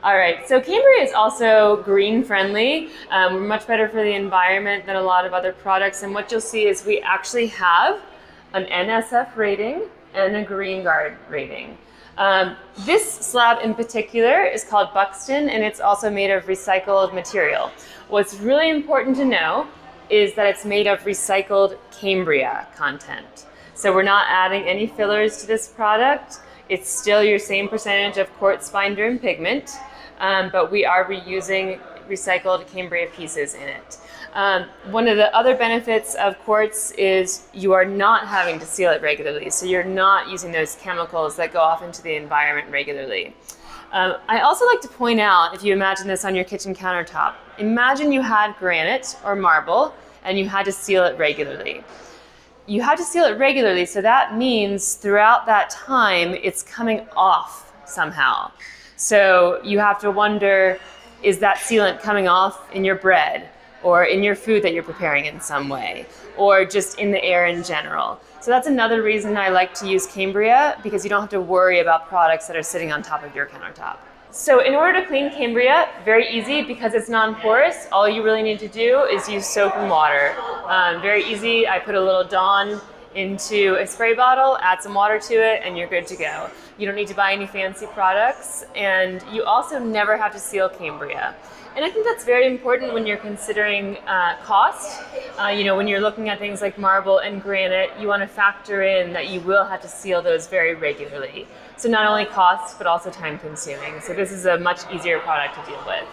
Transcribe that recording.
All right, so Cambria is also green friendly. We're much better for the environment than a lot of other products. And what you'll see is we actually have an NSF rating and a Green Guard rating. This slab in particular is called Buxton, and it's also made of recycled material. What's really important to know is that it's made of recycled Cambria content. So we're not adding any fillers to this product. It's still your same percentage of quartz binder and pigment, but we are reusing recycled Cambria pieces in it. One of the other benefits of quartz is you are not having to seal it regularly, so you're not using those chemicals that go off into the environment regularly. I also like to point out, if you imagine this on your kitchen countertop, imagine you had granite or marble and you had to seal it regularly. You have to seal it regularly, so that means throughout that time it's coming off somehow. So you have to wonder, is that sealant coming off in your bread or in your food that you're preparing in some way, or just in the air in general? So that's another reason I like to use Cambria, because you don't have to worry about products that are sitting on top of your countertop. So in order to clean Cambria, very easy because it's non-porous. All you really need to do is use soap and water. Very easy. I put a little Dawn into a spray bottle, add some water to it, and you're good to go. You don't need to buy any fancy products, and you also never have to seal Cambria. And I think that's very important when you're considering cost. When you're looking at things like marble and granite, you want to factor in that you will have to seal those very regularly. So not only cost, but also time consuming. So this is a much easier product to deal with.